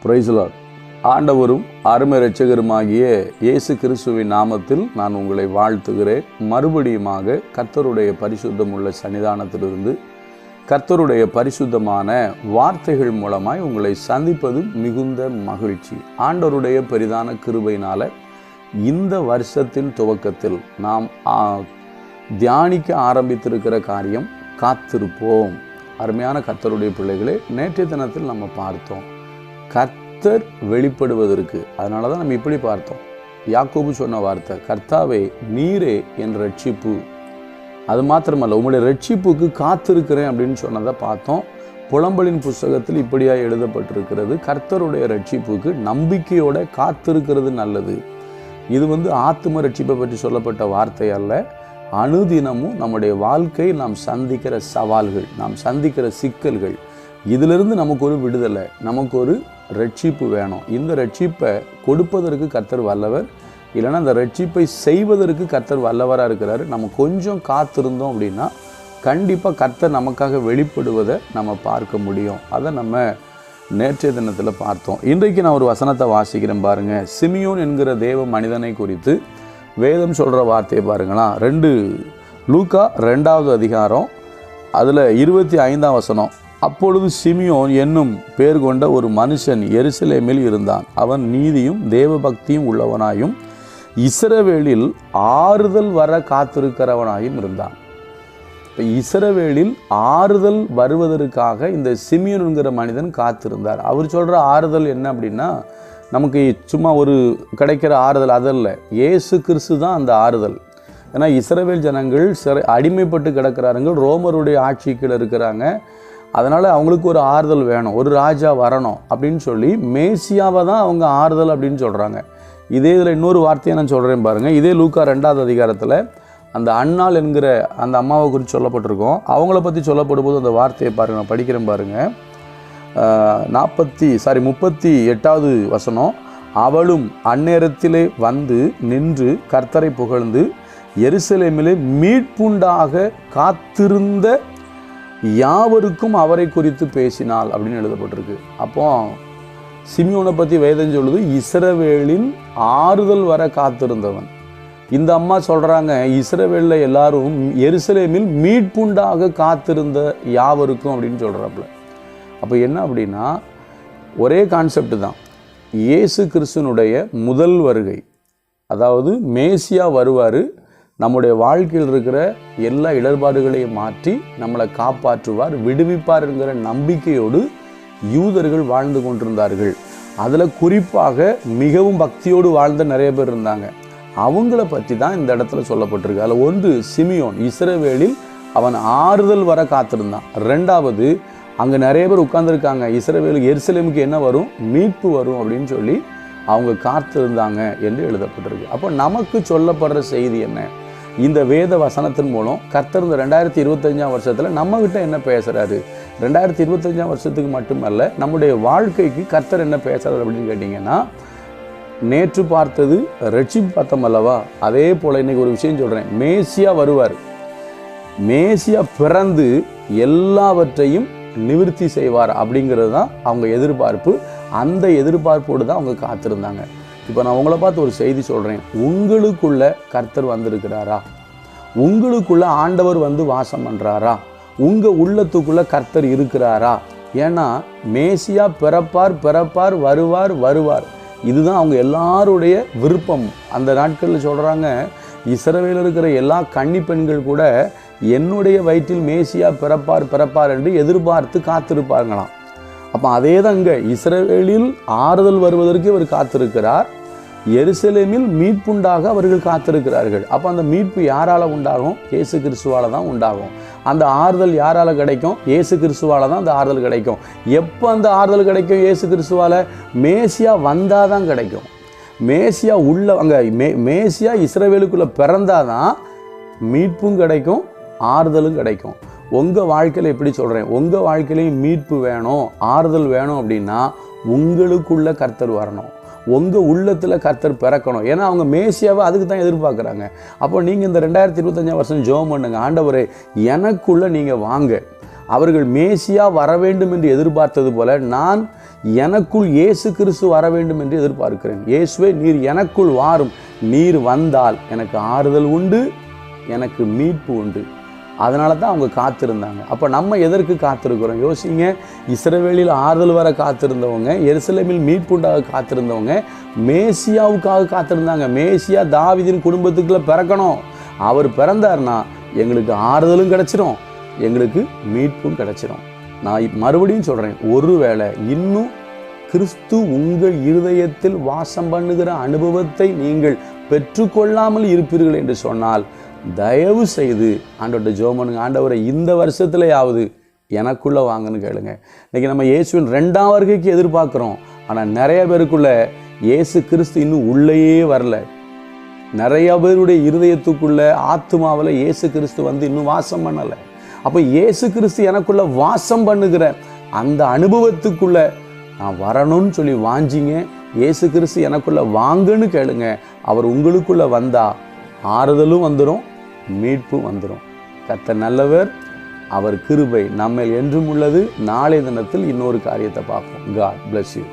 Praise the Lord. ஆண்டவரும் அருமை இரட்சகருமாகிய இயேசு கிறிஸ்துவின் நாமத்தில் நான் உங்களை வாழ்த்துகிறேன். மறுபடியுமாக கர்த்தருடைய பரிசுத்தமுள்ள சன்னிதானத்திலிருந்து கர்த்தருடைய பரிசுத்தமான வார்த்தைகள் மூலமாய் உங்களை சந்திப்பது மிகுந்த மகிழ்ச்சி. ஆண்டவருடைய பெரிதான கிருபையினால இந்த வருஷத்தின் துவக்கத்தில் நாம் தியானிக்க ஆரம்பித்திருக்கிற காரியம் காத்திருப்போம். அருமையான கர்த்தருடைய பிள்ளைகளே, நேற்றைய தினத்தில் நம்ம பார்த்தோம் கர்த்தர் வெளிப்படுவதற்கு. அதனால தான் நம்ம இப்படி பார்த்தோம். யாக்கோபு சொன்ன வார்த்தை, கர்த்தாவே நீரே என் ரட்சிப்பு. அது மாத்திரமல்ல, உங்களுடைய ரட்சிப்புக்கு காத்திருக்கிறேன் அப்படின்னு சொன்னதை பார்த்தோம். புலம்பலின் புஸ்தகத்தில் இப்படியா எழுதப்பட்டிருக்கிறது, கர்த்தருடைய ரட்சிப்புக்கு நம்பிக்கையோட காத்திருக்கிறது நல்லது. இது ஆத்தும ரட்சிப்பை பற்றி சொல்லப்பட்ட வார்த்தை அல்ல. அனுதினமும் நம்முடைய வாழ்க்கை நாம் சந்திக்கிற சவால்கள், நாம் சந்திக்கிற சிக்கல்கள், இதிலிருந்து நமக்கு ஒரு விடுதலை, நமக்கு ஒரு ரட்சிப்பு வேணும். இந்த ரட்சிப்பை கொடுப்பதற்கு கர்த்தர் வல்லவர், இல்லைன்னா அந்த ரட்சிப்பை செய்வதற்கு கர்த்தர் வல்லவராக இருக்கிறாரு. நம்ம கொஞ்சம் காத்திருந்தோம் அப்படின்னா கண்டிப்பாக கர்த்தர் நமக்காக வெளிப்படுவதை நம்ம பார்க்க முடியும். அதை நம்ம நேற்றைய தினத்தில் பார்த்தோம். இன்றைக்கு நான் ஒரு வசனத்தை வாசிக்கிறேன் பாருங்க. சிமியோன் என்கிற தேவ மனிதனை குறித்து வேதம் சொல்கிற வார்த்தையை பாருங்களா. லூக்கா 2வது அதிகாரம் அதில் 25ஆம் வசனம். அப்பொழுது சிமியோன் என்னும் பேர் கொண்ட ஒரு மனுஷன் எருசலேமில் இருந்தான். அவன் நீதியும் தேவபக்தியும் உள்ளவனாயும் இஸ்ரவேலில் ஆறுதல் வர காத்திருக்கிறவனாயும் இருந்தான். இப்போ இஸ்ரவேலில் ஆறுதல் வருவதற்காக இந்த சிமியோன் என்கிற மனிதன் காத்திருந்தார். அவர் சொல்கிற ஆறுதல் என்ன அப்படின்னா, நமக்கு சும்மா ஒரு கிடைக்கிற ஆறுதல் அதல்ல, இயேசு கிறிஸ்து தான் அந்த ஆறுதல். ஏன்னா இஸ்ரவேல் ஜனங்கள் அடிமைப்பட்டு கிடக்கிறாங்க, ரோமருடைய ஆட்சி கீழே இருக்கிறாங்க. அதனால் அவங்களுக்கு ஒரு ஆறுதல் வேணும், ஒரு ராஜா வரணும் அப்படின்னு சொல்லி மேசியாவை தான் அவங்க ஆறுதல் அப்படின்னு சொல்கிறாங்க. இதே இதில் இன்னொரு வார்த்தையை நான் சொல்கிறேன் பாருங்கள். இதே லூக்கா 2வது அதிகாரத்தில் அந்த அன்னாள் என்கிற அந்த அம்மாவை குறித்து சொல்லப்பட்டிருக்கோம். அவங்கள பற்றி சொல்லப்படும் போது அந்த வார்த்தையை பாருங்கள், நான் படிக்கிறேன் பாருங்கள். 38வது வசனம். அவளும் அந்நேரத்திலே வந்து நின்று கர்த்தரை புகழ்ந்து எருசலேமிலே மீட்புண்டாக காத்திருந்த யாவருக்கும் அவரை குறித்து பேசினாள் அப்படின்னு எழுதப்பட்டிருக்கு. அப்போ சிமியோனை பற்றி வேதம் சொல்லுது, இஸ்ரவேலின் ஆறுதல் வர காத்திருந்தவன். இந்த அம்மா சொல்கிறாங்க, இஸ்ரவேலில் எல்லாரும் எருசலேமில் மீட்புண்டாக காத்திருந்த யாவருக்கும் அப்படின்னு சொல்கிறாப்புல. அப்போ என்ன அப்படின்னா, ஒரே கான்செப்ட் தான். இயேசு கிறிஸ்துனுடைய முதல் வருகை, அதாவது மேசியா வருவார், நம்முடைய வாழ்க்கையில் இருக்கிற எல்லா இடர்பாடுகளையும் மாற்றி நம்மளை காப்பாற்றுவார், விடுவிப்பார் என்கிற நம்பிக்கையோடு யூதர்கள் வாழ்ந்து கொண்டிருந்தார்கள். அதில் குறிப்பாக மிகவும் பக்தியோடு வாழ்ந்த நிறைய பேர் இருந்தாங்க. அவங்கள பற்றி தான் இந்த இடத்துல சொல்லப்பட்டிருக்கு. அதில் ஒன்று சிமியோன், இஸ்ரவேலில் அவன் ஆறுதல் வர காத்திருந்தான். 2வது, அங்கே நிறைய பேர் உட்கார்ந்துருக்காங்க, இஸ்ரவேலுக்கு எருசலேமுக்கு என்ன வரும், மீட்பு வரும் அப்படின்னு சொல்லி அவங்க காத்திருந்தாங்க என்று எழுதப்பட்டிருக்கு. அப்போ நமக்கு சொல்லப்படுற செய்தி என்ன? இந்த வேத வசனத்தின் மூலம் கர்த்தர் இந்த 2025ஆம் வருஷத்தில் நம்மகிட்ட என்ன பேசுகிறாரு, 2025ஆம் வருஷத்துக்கு மட்டுமல்ல நம்முடைய வாழ்க்கைக்கு கர்த்தர் என்ன பேசுகிறார் அப்படின்னு கேட்டிங்கன்னா, நேற்று பார்த்தது ரட்சிப்பு பார்த்தோம் அல்லவா, அதே போல் இன்றைக்கி ஒரு விஷயம் சொல்கிறேன். மேசியா வருவார், மேசியா பிறந்து எல்லாவற்றையும் நிவர்த்தி செய்வார் அப்படிங்கிறது தான் அவங்க எதிர்பார்ப்பு. அந்த எதிர்பார்ப்போடு தான் அவங்க காத்திருந்தாங்க. இப்போ நான் உங்களை பார்த்து ஒரு செய்தி சொல்கிறேன். உங்களுக்குள்ள கர்த்தர் வந்திருக்கிறாரா? உங்களுக்குள்ள ஆண்டவர் வாசம் பண்ணுறாரா? உங்கள் உள்ளத்துக்குள்ளே கர்த்தர் இருக்கிறாரா? ஏன்னா மேசியா பிறப்பார் வருவார். இதுதான் அவங்க எல்லாருடைய விருப்பம். அந்த நாட்களில் சொல்கிறாங்க, இஸ்ரவேலில் இருக்கிற எல்லா கன்னி பெண்கள் கூட என்னுடைய வயிற்றில் மேசியா பிறப்பார் என்று எதிர்பார்த்து காத்திருப்பார்களாம். அப்போ அதே தான் இங்கே இஸ்ரவேலில் ஆறுதல் வருவதற்கு இவர் காத்திருக்கிறார், எருசலேமில் மீட்புண்டாக அவர்கள் காத்திருக்கிறார்கள். அப்போ அந்த மீட்பு யாரால் உண்டாகும்? இயேசு கிறிஸ்துவால் தான் உண்டாகும். அந்த ஆறுதல் யாரால் கிடைக்கும்? இயேசு கிறிஸ்துவால் தான் அந்த ஆறுதல் கிடைக்கும். எப்போ அந்த ஆறுதல் கிடைக்கும்? இயேசு கிறிஸ்துவால். மேசியா வந்தால் தான் கிடைக்கும். மேசியா மேசியா இஸ்ரவேலுக்குள்ளே பிறந்தாதான் மீட்பும் கிடைக்கும், ஆறுதலும் கிடைக்கும். உங்கள் வாழ்க்கையில் எப்படி சொல்கிறேன், உங்கள் வாழ்க்கையிலையும் மீட்பு வேணும், ஆறுதல் வேணும் அப்படின்னா உங்களுக்குள்ள கர்த்தர் வரணும், உங்கள் உள்ளத்தில் கர்த்தர் பிறக்கணும். ஏன்னா அவங்க மேசியாவை அதுக்கு தான் எதிர்பார்க்குறாங்க. அப்போ நீங்கள் இந்த 2025ஆம் வருஷம் ஜெபம் பண்ணுங்க, ஆண்டவரே எனக்குள்ளே நீங்கள் வாங்க, அவர்கள் மேசியா வர வேண்டும் என்று எதிர்பார்த்தது போல நான் எனக்குள் இயேசு கிறிஸ்து வர வேண்டும் என்று எதிர்பார்க்கிறேன். இயேசுவே, நீர் எனக்குள் வாரும். நீர் வந்தால் எனக்கு ஆறுதல் உண்டு, எனக்கு மீட்பு உண்டு. அதனால தான் அவங்க காத்திருந்தாங்க. அப்போ நம்ம எதற்கு காத்திருக்கிறோம்? யோசிங்க. இஸ்ரவேலில் ஆறுதல் வர காத்திருந்தவங்க, எருசலேமில் மீட்புண்டாக காத்திருந்தவங்க மேசியாவுக்காக காத்திருந்தாங்க. மேசியா தாவீதின் குடும்பத்துக்குள்ள பிறக்கணும். அவர் பிறந்தார்னா எங்களுக்கு ஆறுதலும் கிடைச்சிரும், எங்களுக்கு மீட்பும் கிடைச்சிரும். நான் மறுபடியும் சொல்கிறேன், ஒருவேளை இன்னும் கிறிஸ்து உங்கள் இருதயத்தில் வாசம் பண்ணுகிற அனுபவத்தை நீங்கள் பெற்றுக்கொள்ளாமல் இருப்பீர்கள் என்று சொன்னால் தயவு செய்து ஆண்டவர்கிட்ட ஜெபம் பண்ணுங்க. ஆண்டவரை, இந்த வருஷத்துலையாவது எனக்குள்ளே வாங்கன்னு கேளுங்க. இன்றைக்கி நம்ம இயேசுவின் 2ஆம் வருகைக்கு எதிர்பார்க்குறோம். ஆனால் நிறைய பேருக்குள்ள இயேசு கிறிஸ்து இன்னும் உள்ளேயே வரல. நிறைய பேருடைய இருதயத்துக்குள்ள ஆத்துமாவில் இயேசு கிறிஸ்து வந்து இன்னும் வாசம் பண்ணலை. அப்போ இயேசு கிறிஸ்து எனக்குள்ள வாசம் பண்ணுகிற அந்த அனுபவத்துக்குள்ள நான் வரணும்னு சொல்லி வாஞ்சிங்க. இயேசு கிறிஸ்து எனக்குள்ள வாங்கன்னு கேளுங்க. அவர் உங்களுக்குள்ள வந்தா ஆறுதலும் வந்துடும், மீட்பும் வந்துடும். கர்த்தர் நல்லவர், அவர் கிருபை நம்மேல் என்றும் உள்ளது. நாளை தினத்தில் இன்னொரு காரியத்தை பார்ப்போம். God bless you.